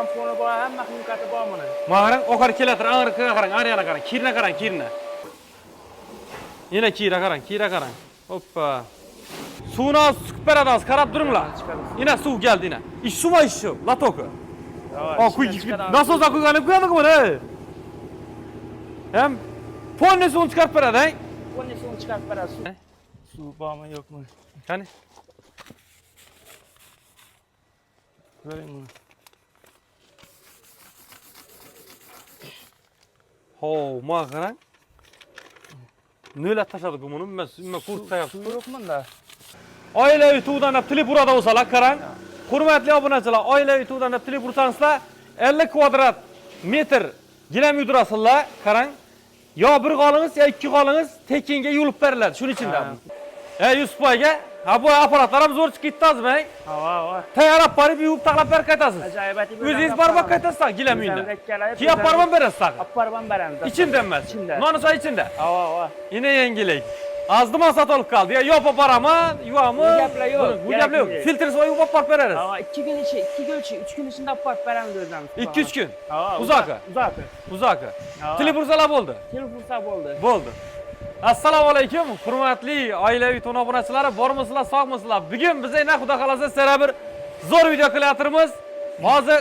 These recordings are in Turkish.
Tamponu bor, hamma qiymati bor buni. Mağaran okar kelatir, ağırlıkına qarang, ariyana qarang, kirine qarang, kirine. Yine kira qarang. Hoppa. Suvni az sıkıp beradaz, qarab turinglar. Yine suv geldi yine. İş su mu iş su? Latoku. Nasıl olsa kuyganib ko'yadi buni? Hem ponni suvni chiqarib beradi, ha? Ponni suvni chiqarib beradi. Suv bormi, yo'qmi? Qani? Ko'ring buni. Ho, mana qarang. Nölet tashladik buni, men kurt tayapti. Suv yo'qmi-da? Oilaviy tuvdan deb tili burada bo'lsalar, qarang. Hurmatli obunachilar, oilaviy tuvdan deb tili bursangizlar, 50 kvadrat metr gilam yudrasizlar, qarang. Yo bir qolingiz, yo ikki qolingiz tekinga yulib beriladi, shuning ichida. Yusuf aka, ha bu apparatlar ham zo'r chiqib ketdingizmi? Ha. Tayyorlab borib yuvib taqlab berib qaytasiz. Ajoyib. O'zingiz borib qaytasiz gilam uyida. Kiyib borib berasiz. Apparban beramiz. İçinde emas. Noni soy içinde. Ha. Yine yengilik. Azdı masat olup kaldı. Ya yopa paraman, yuvamı. Bu gaplar yo'q. Bu gaplar yo'q. Filtre soy yuvab borib berariz. Ha, 2 gün içi, 3 gün içinde apart beramiz o'zimiz. 2-3 gün. Ha, Uzakı. Tili bursalar bo'ldi. Tili bursa bo'ldi. Bo'ldi. Assalomu alaykum. Hurmatli oilaviy to'n obunachilari, bormisizlar, sog'misizlar? Bugun biz yana xudo xolasa sizlarga bir zo'r video qilyapmiz. Hozir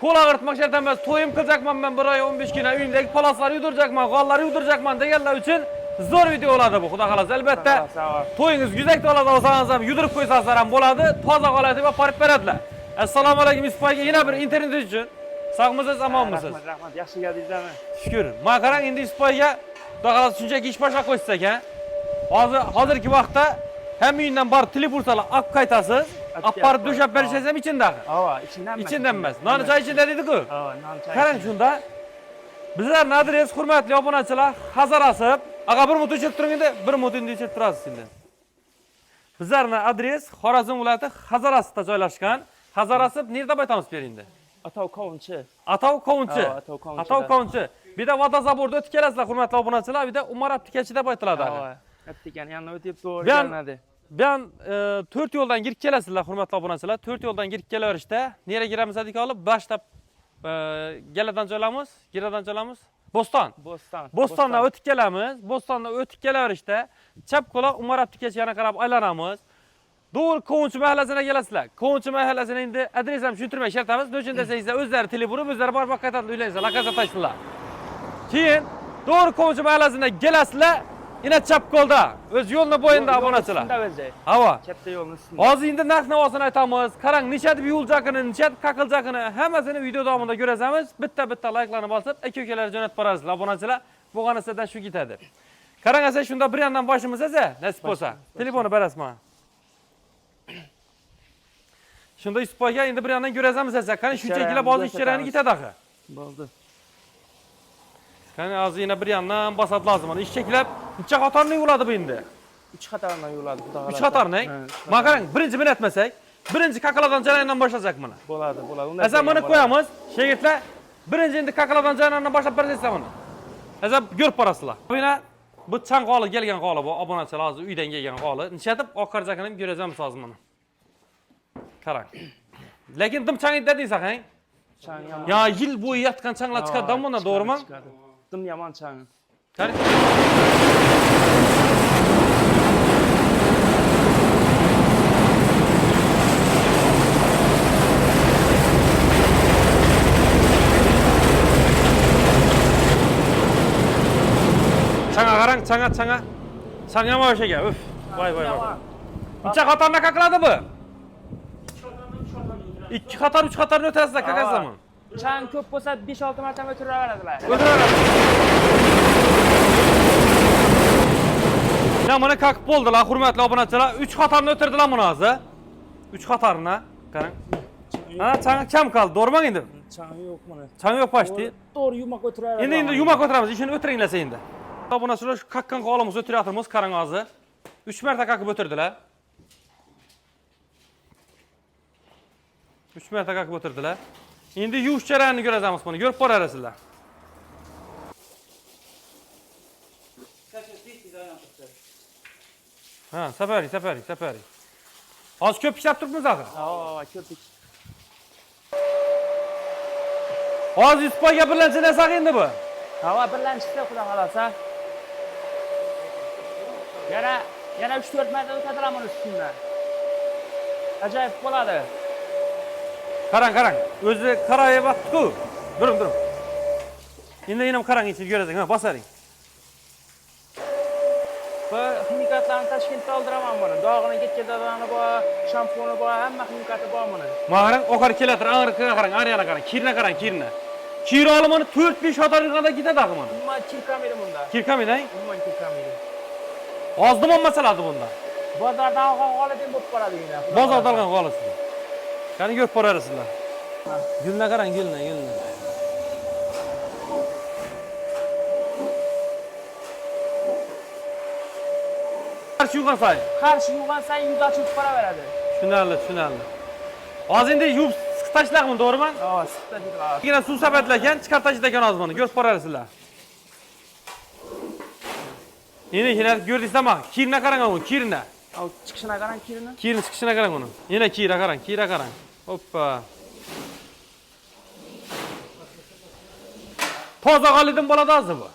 qo'l og'ritmoq shart emas, to'yim qiljakman men 1 oy 15 kun, uyimdagi palaslarni yudurjakman, g'ollarni yudurjakman deganlar uchun zo'r video bo'ladi bu, xudo xolasa. Albatta, to'yingiz yuzak to'lada olsangiz ham yudurib qo'ysangizlar ham bo'ladi, toza holatda olib borib beradilar. Assalomu alaykum Yusuf aka, yana bir internet uchun. Sog'misiz, omonmisiz? Rahmat, yaxshi keldingizmi? Shukr. Men qarang, endi Yusuf aka, xudo xolasa shunchaki ish boshlab qo'ysak ekan. Hozirgi vaqtda ham uyindan borib tili bursalar, olib qaytasiz. Apparib döşab berishingiz ham ichindagi. Ha, içinden emas. İçinden emas. Noni choy ichida dedi-ku. Ha, non choy. Qarang shunda. Bizlarning adres, hurmatli obunachilar, Hazarasib. Aga bir minut o'chirib turing endi, bir minut endi o'chirib turasiz endi. Bizlarning adres Xorazm viloyati Hazarasibda joylashgan. Hazarasib nerda aytamiz endi? Atov Kovunchi. Atov Kovunchi. Atov Kovunchi. Bir de Vatazaborda o'tib kelasizlar, hurmatli obunachilar, bir de Umar Abtikachi deb aytiladi. Ha, Abtikan yanına o'tib to'g'ri kelinadi. Ben 4 yoldan girib kelasizlar, hurmatli obunachilar. 4 yoldan girib kelaverishda, nere giramiz dedik olib, boshlab Geladan joylamiz. Bo'stondan o'tib kelamiz. Bo'stondan o'tib kelaverishda, chap qo'la Umar Abtikachi yana qarab aylanamiz. Doğru Kovunchi mahallasiga kelasizlar. Kovunchi mahallasining endi adres ham tushuntirmay shartamiz. Nechun desangizlar, o'zlari tili burib, o'zlari borib qaytadi uylansizlar, lakaza tashsizlar. Keyin doğru Kovunchi mahallasiga kelasizlar. Yine chap qo'lda, o'z yo'lning bo'yinda obunachilar. Hava. Katta yo'lning ustida. Hozir endi narx-navosini aytamiz. Qarang, necha deb yuviljakini, necha deb qaqiljakini hammasini video davomida ko'rasiz. Bitta like'larni bosib, aka-ukalar jo'natib borasizlar obunachilar. Bo'lgani sizdan shu ketadi. Qarang, asa shunda bir yandan boshimiz esa, nasib bo'lsa, telefonni berasiz menga. Shunda Yusuf aka endi bir yandan ko'rasiz asa, qani shunchakilar ba'zi ishchilarni ketadi axir. Bo'ldi. Qani hozir yana bir yandan bosat lozim. Mana ishchilar necha qatorni yuvadi bu endi? 3 qatorni yuvadi, xudo xolasa. 3 qatorni? Men qarang, birinchi men aytmasak, birinchi kakaladan jarayondan boshlasak mana. Bo'ladi. Asa buni qo'yamiz. Shegitlar, birinchi endi kakaladan jarayondan boshlab bersangizlar buni. Asa ko'rib borasizlar. Bu chanqoli kelgan qoli bu, obunachilar hozir uydan kelgan qoli. Nishatib oqarjakini ham ko'rasiz hozir mana. Qarang. Lekin dim chang dedingiz aqang. Chang yomon. Ya yil bo'yi yotgan changlar chiqadi bundan, to'g'rimi? Dim yomon chang. Qani. Changa qarang, changa. Chang yomon o'shaga. Uf. Voy. Necha qatorni qaqiladi bu? 2 qator, 3 qatorni o'tasizlar qaqasizlarmi? Chang ko'p bo'lsa 5-6 marta o'tiraveradilar. Ya mana qaqib bo'ldilar, hurmatli obunachilar. 3 qatorni o'tirdilar buni hozir. 3 qatorni, qarang. Ana chang kam qoldi, to'g'rimi endi? Chang yo'q mana. Chang yo'q pashti. To'g'ri yumoq o'tiraveradi. Endi yumoq o'tiramiz, ishini o'tiringlar endi. Obunachilar shu qaqqan qolimiz o'tiryapmiz, qarang hozir. 3 marta qaqib o'tirdilar. 3 marta qaqib o'tirdilar. Endi yuvish jarayonini ko'rasiz buni, ko'rib borasizlar. Ha, safari. Hozir ko'p ishlab turibmiz axir. Ha, ko'p. Hozir Yusufga birlanchi narsaq endi bu. Hava birlanchisi xudo xolasa. Yana 3-4 marta o'tadilar ustidan. Ajoyib bo'ladi. Qarang. O'zi qaraya vaqtku. Durum. Endi qarang ichib ko'rasan, ha, bosaring. Bu ximikatlarni Toshkentda oldiraman buni. Dog'ini ketkazadigan bor, shampuni bor, hamma ximikati bor buni. Qarang, oqar kelatir, ag'riqqa qarang, ariyana qarang, kirna qarang, kirna. Kir olmani 4-5 otarganda ketadi aqmani. Umuman kirkamaydi bunda. Kirkamaydi, ha? Umuman kirkamaydi. Ozdimon masalasi bunda. Bozordan olgan g'olibim bo'lib qoladi yana. Bozordan olgan g'olibsiz. Qani ko'p borasizlar. Gulna qarang, gulna. Qarshi yuvgan sayin yuz ochib boraveradi. Tushunarli. Hozir endi yuvib siqib tashlaqmi, to'g'rimi? Ha, siqib tashlaqmi. Yana suv sapatlagan, chiqarib tashlagan hozir buni. Ko'rib borasizlar. Yana ko'rdingizmi? Kirna qarang uni, kirna. Al chiqishina qarang, kirini. Kirni chiqishina qarang uni. Yana kira qarang. Hoppa. Toza g'olidin bo'ladi hozir bu.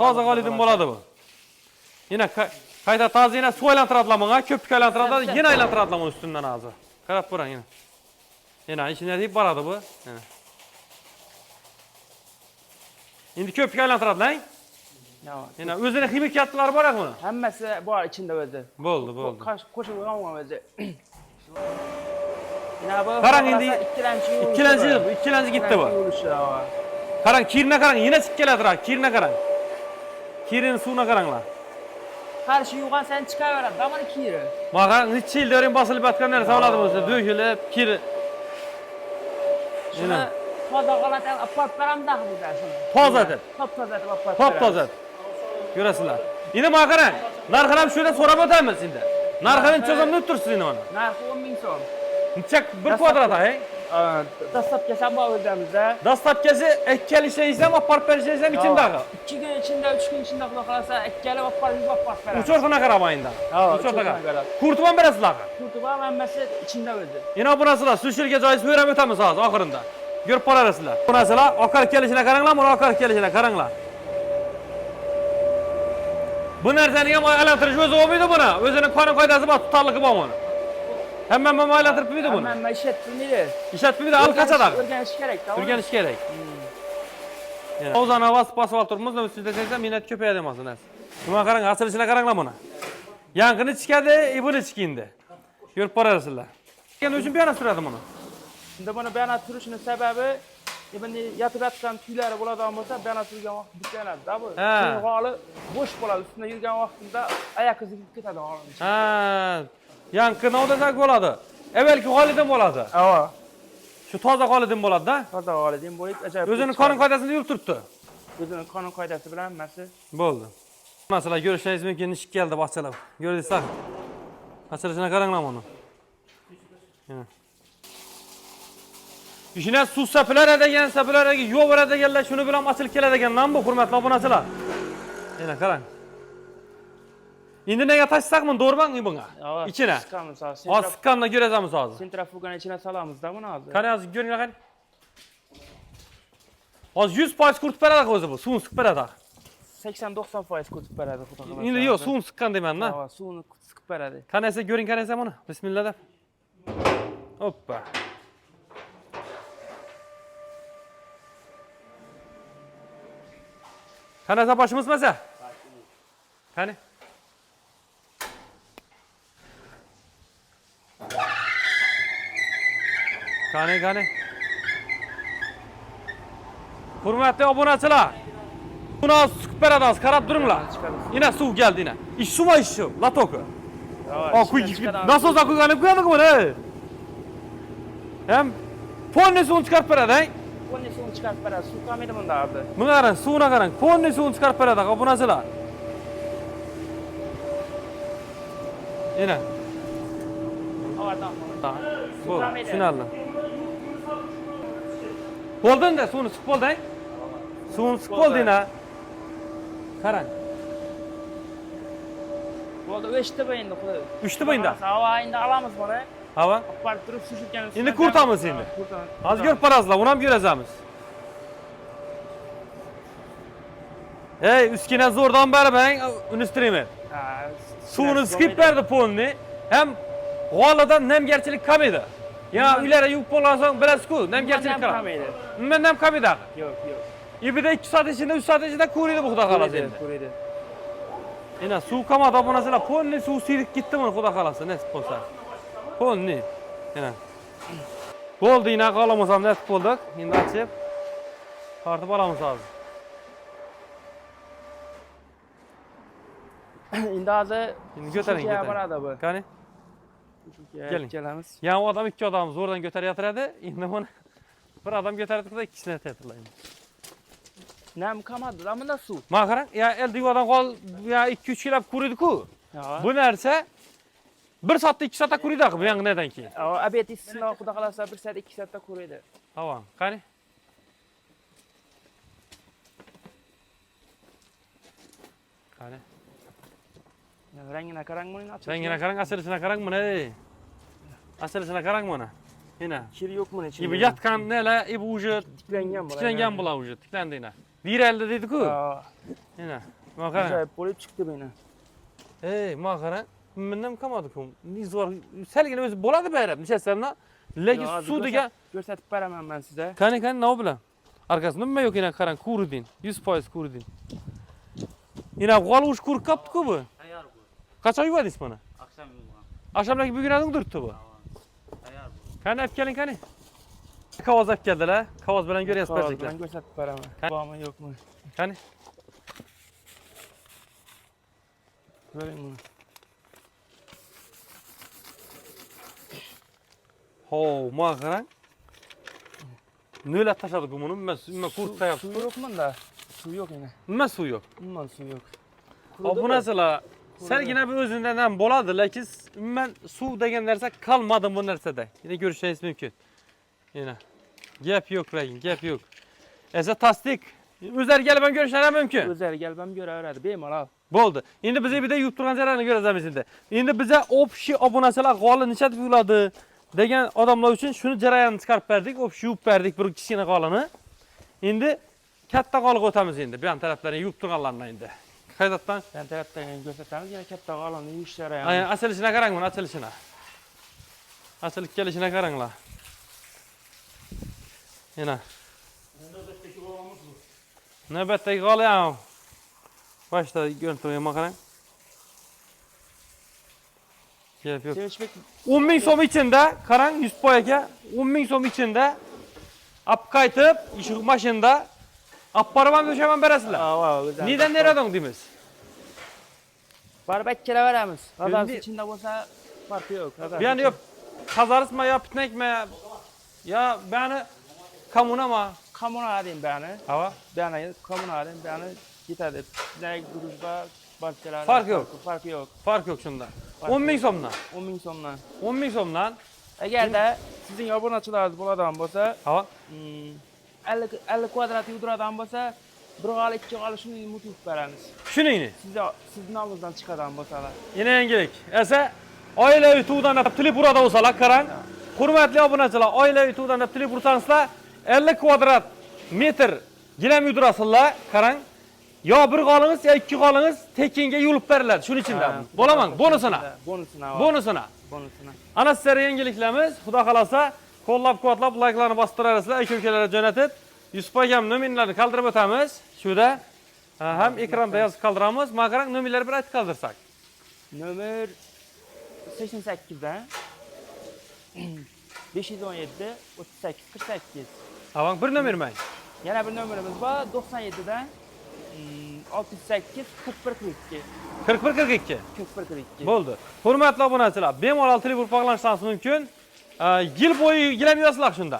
Toza g'olidin bo'ladi bu. Yana qayta toza yana suv aylantiradilar bunga, ko'pik aylantiradi, yana aylantiradilar uni ustidan hozir. Qarab ko'ring yana. Yana ishini deb boradi bu. Endi ko'pik aylantiradilar. Yana o'zini ximikatlari bor buni. Hammasi bor ichida o'zi. Bo'ldi. Qo'shib qo'ygan o'zi. Yana bu qarang endi ikkilanchi gitdi bu. Qarang, kirna qarang, yana chiqib keladi, kirna qarang. Kirini suvini qaranglar. Qarshi yuvgan sayin chiqaveradi, damani kiri. Mana necha yilda o'rin bosilib yotgan narsa bo'ladi bo'lsa, do'kilib, kiri. Shuni toza g'alatan apart beramda hudda shuni. Toza deb. Top-toza. Ko'rasizlar. Endi mana qarang, narxini ham shundan so'rab o'tamiz endi. Narxini cho'zamni o'tirsiz endi mana. Narxi 10 ming so'm. Necha bir kvadrat, ha? Dastlabkasi ham bor o'zimizda. Dastlabkasi ikkala ishlaysiz ham, apart berishingiz ham ichindagi. 2 kun ichida, 3 kun ichida xudo xolasa ikkala apart beradi. 3 o'rtaga qarab endi. 3 o'rtaga. Kurtib ham berasizlar. Kurtib ham hammasi ichida o'zi. Yana bu narsalar sushilga joysiz o'rab o'tamiz hozir oxirinda. Ko'rib qolarasizlar. Bu narsalar oqar kelishini qaranglar, buni oqar kelishini qaranglar. Bu narsani ham aylantirish o'zi olmaydi buni. O'zining qonun qoidasi bor, tutarligi bor buni. Hamma aylantirib bilmaydi buni. Hamma ishatmaydi. Ishatmaydi, alqachada. O'rganish kerak. O'rganish kerak. O'zana bosib turibmiz, ustida desam, minat ko'payadi emas narsa. Buna qarang, asilishini qaranglar buni. Yanqini chiqadi, buni chiqindi. Ko'rib borasizlar. Endi uchun buyana suradi buni. Endi buni buyana turishining sababi endi yotib yotgan tuylari bo'ladigan bo'lsa, buyana turgan vaqt buklanadi-da bu. G'oli bo'sh bo'ladi, ustida yurgan vaqtida oyoq izi ketadi g'olini. Ha, yanqi nodazak bo'ladi. Evvelki g'olidan bo'ladi. Ha. Shu toza g'olidan bo'ladi-da. Toza g'olidan bo'lib, ajoyib. O'zining qonun qoidasida yurib turibdi. O'zining qonun qoidasi bilan hammasi bo'ldi. Masalan, ko'rishingiz mumkin, ishib keldi bog'chalar. Ko'rdingizlar? Masalani qaranglar buni. Ishina suv sapilar yo'q beradiganlar shuni bilan ochilib keladigandan bu hurmatli obunachilar. Yana qarang. Endi nega tashsaqmi, to'g'rimi bunga? Ichine. Siqamiz hozir. Hozir siqqanda ko'rasiz hozir. Sentrafugani ichine salamiz-da buni hozir. Qani hozir ko'ringlar qani. Hozir 100% kurtib beradi o'zi bu, suvni siqib beradi. 80-90% kurtib beradi xudo xolasa. Endi yo'q, suvni siqqan deyman-da. Ha, suvni siqib beradi. Qanasa ko'ring, qanasa buni. Bismillah deb. Hoppa. Qanasa boshimiz masa? Qani? Qani. Hurmatli obunachilar. Buni siqib beradi, qarab turinglar. Yana suv keldi yana. Ish suvmi ish shu? Latoka. Nasıl qo'yganib qo'yadi buni? Ham ponni suvni chiqarib beradi, ha? Ponni suvni chiqarib beradi. Suv qolmaydi bunda hozir. Buni qarang, suvni qarang. Ponni suvni chiqarib beradi, obunachilar. Yana. Tushunarli. Bo'ldingda, suvni siqib bo'ldi, ha? Suvni siqib bo'ldingda. Qarang. Bo'ldi, o'chdi bu endi. Uchdi bu endi. Ha, endi olamiz buni. Hava? Apart turib sushirgan. Endi kurtamiz endi. Hozir ko'rib borasizlar, uni ham ko'rasiz. Ey, üskine zordan beri ben ünistrimi. Ha, Suvunu sıkıp verdi polni. Hem g'oladan nemgerchilik kam edi. Ya ileri yuvib bo'lgan so'ng bilasiz-ku, nemgerchilik kam. Men nem kam edi. Yok, yok. İbide 2 saat içinde, 3 saat içinde kuruydu bu xudo xolasa endi. Kuruydu. Yine su kamada abonasilar, polni suv siydik ketdi buni xudo xolasa, nasib bo'lsa. Polni. Yine. Bo'ldi, yine qolamasam nasib bo'ldik. Endi ochib tortib olamiz hozir. Endi hozir Endi ko'taring, ko'taring. boradi bu. Qani? Keling. Kelamiz. Yani o adam 2 adam zo'rdan ko'taryapti. Endi buni bir adam ko'taradi, ikkisini aytayaptilar. Nem kamadı da bunda su. Ma qarang, ya el diyordan qol ya 2-3 kilab kuruydi-ku. Bu narsa 1 soatda 2 soatda kuruydi bu yangi nedan keyin. Abet istisno xudo xolasa 1 soat 2 soatda kuruydi. Hava, qani? Qani? Rangine qarang buni açılış. Rangine qarang, asilisine qarang buni. Asilisine qarang buni. Yine. Kiri yok mu ne? İbi yatkan neler, ibi ucu tiklengen bula ucu, tiklendi yine. Bir elde dedi-ku. Yine. Ma qarang. Acayip bo'lib chiqdi beni. Ey, ma qarang. Mendan kamadı-ku. Niz var. Selgina o'zi bo'ladi bayram, nechasidan. Lekin suv degan ko'rsatib beraman men sizga. Qani, nima bilan? Arkasida nima yo'q yana qarang, kuridin. 100% kuridin. Yine g'olush kurib qapti-ku bu. Tayyor bu. Qachon yuvadingiz buni? Akşam yuvgan. Akşamlaki bugunadin duribdi bu. Tayyor bu. Qani, olib keling, qani. Qog'oz olib keldilar. Qog'oz bilan ko'ryapsiz Ben barchalar. ko'rsatib beraman. Bormi yo'qmi? Qani? Ko'ring buni. Ho, ma qarang. Nölet tashladik buni. Men qurib tayapsiz. Suv yo'q bunda. Suv yo'q yana. Nima suv yo'q? Umuman suv yo'q. Bu narsalar salgina bir o'zidan ham bo'ladi, lekin men suv degan narsa qolmadi bu narsada. Yine ko'rishingiz mumkin. Yine. Gap yo'q, lekin gap yo'q. Esa tasdik. O'zlari kelib ham ko'rishlari mumkin. O'zlari kelib ham ko'raveradi, bemalol. Bo'ldi. Endi biz bir de yuvib turgan joylarni ko'ramiz endi. Endi biza общий obunachilar g'oli necha deb yuvladi degan odamlar uchun shuni jarayonni chiqarib berdik, общий yuvib berdik bir kichkina g'olini. Endi katta g'oliga o'tamiz endi. Bu ham taraflarni yuvib turganlarni endi. Qaydatdan Ben tarafdan ko'rsatamiz, yana katta g'olini yuvishlari ham. ay açılışına qarang buni, açılışına. Açılıp gelişine qaranglar. Yana. Navbatdagi g'oli ham. Boshda ko'rintirma qarang. Gap yo'q. Sevishbek 10 ming so'm ichida, qarang 100 aka, 10 ming so'm ichida olib qaytib, ish mashinada olib borib ham o'shaman berasizlar. o'zlari. Nidan nerading deymiz? Baribak kelaveramiz. G'azal Endi- ichida bo'lsa farqi yo'q. Bu yani yok kazarisma ya pitnekme ya beni kamunama. Kommunal diyeyim beni. Hava. Beni kommunal diyeyim beni yetadi. Ne duruşba barchalar. Fark yok. Farkı yok. Fark yok şunda. Fark 10 ming so'mdan. 10 ming so'mdan. 10 ming so'mdan. Agarda sizning obunachilaringiz bo'ladigan bo'lsa, Hava. 50 kvadrat yuduradigan bo'lsa, bir g'al, ikki g'al shuni mutib beramiz. Shuningni. Sizni nomingizdan chiqadigan bo'lsalar. Yine yangilik. Esa oilaviy tuvdan tilib burada bo'lsalar, qarang. Hurmatli obunachilar, oilaviy tuvdan tilib ursangizlar 50 kvadrat metr gilam yudurasizlar, qarang. Yo bir g'olingiz, yo ikki g'olingiz tekinga yulib beriladi. Shuning ichida. Bo'laman, bonusina. Bonusina. Bonusina. Bonusina. Ana sizlarga yangiliklarimiz, xudo xolasa, qo'llab-quvvatlab, layklarni bosib turasizlar, aka-ukalarga jo'natib, Yusuf akam nominlarni qoldirib o'tamiz. Shuda ham ekranda yozib qoldiramiz. Men qarang, nominlarni bir aytib qoldirsak. Nomer 88 dan 517 38 48. Avang bir nomer mang. Yana bir nomerimiz bor 97 dan 68 41 42. 41 42. 41 42. Bo'ldi. Hurmatli obunachilar, bemalol telefon bog'lanishingiz mumkin. Yil bo'yi gilam yozsizlar shunda.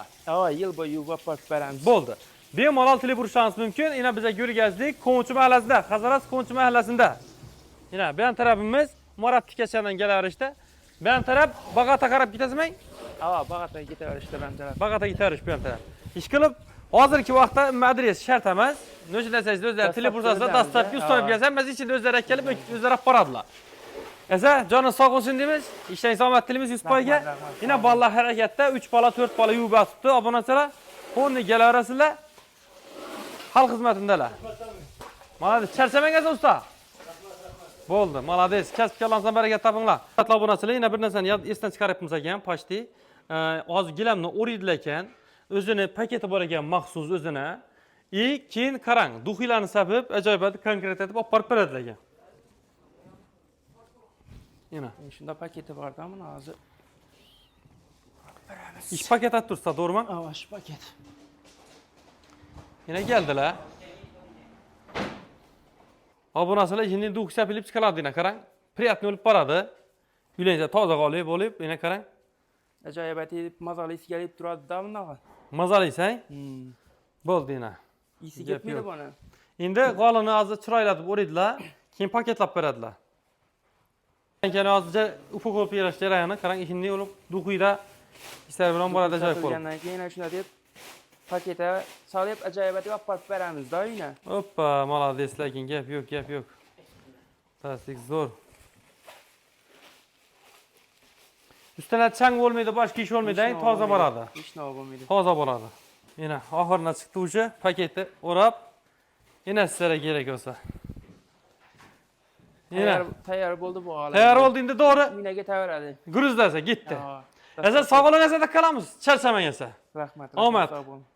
Yil bo'yi yuvib beramiz. Bo'ldi. Bemalol telefon urishingiz mumkin. Yana biza ko'rgazdik, Qo'nchi mahallasida, Hazaras Qo'nchi mahallasida. Yana bu ham tarafimiz Murat Tikachadan kelaverishdi. Bu ham taraf Bag'ata qarab ketasizmi? Bag'ataga ketaverishdi ben taraf. Bag'ata ketarish bu ham taraf. Ish qilib, hozirgi vaqtda adres shart emas. Nechta desangiz o'zlari telefon ursasizlar, dastlabki ustanib kelsa, biz ichida o'zlari kelib, o'zlari olib boradilar. Esa, joningiz sog' bo'lsin deymiz. Ishdan salomat tilimiz 100 poyga. Yana bolalar harakatda, 3 bola, 4 bola yuvib atibdi. Obunachilar, qo'lni kelaverasizlar. Xalq xizmatindalar. Malades, charchamangiz usta. Bo'ldi, malades. Kasb kalamsan barakat topinglar. Hurmatli obunachilar, yana bir narsani esdan chiqaryapmiz ekan, pochti. Hozir gilamni o'raydilar ekan, o'zini paketi bor ekan, maxsus o'zini. Keyin qarang, duxiylarni sapib, ajoyib konkret etib olib borib beradilar ekan. Yana. Shunda paketi bor-da, mana hozir. İş paket at tursa, doğru mu? Ava, shu paket. Yine geldiler. Obunachilar yine duxi sapilib chiqaradi yine qarang. Приятный bo'lib boradi. Uylansa toza qolib bo'lib, yine qarang. Ajoyib etib, mazali isi kelib turadi-da bunaqa. Mazalaysan? Bo'ldi yine. Isi ketmaydi buni. Endi g'olini hozir chiroylatib o'raydilar, keyin paketlab beradilar. Keyin hozircha ufak yarash jarayoni, qarang, ishini olib duxida islar bilan boradi ajoyib bo'lib. Sotilgandan keyin shuna deb paketga solib ajoyib etib olib borib beramiz-da uyga. Hoppa, молодец, lekin gap yo'q, gap yo'q. Tasdik zo'r. Üstüne chang bo'lmaydi, boshqa ish bo'lmaydi, toza boradi. Hech nima bo'lmaydi. Toza bo'ladi. Yana oxirina chiqdi o'sha paketni o'rab, yana sizlarga kerak bo'lsa. Tayyor bo'ldi bu holat. Tayyor bo'ldi endi to'g'ri. Uyga ketaveradi. Gruzlasa ketdi. Ha. Esa sog'lig'ingizga qilamiz, charchamangiz. Rahmat. Omad. Sog' bo'ling.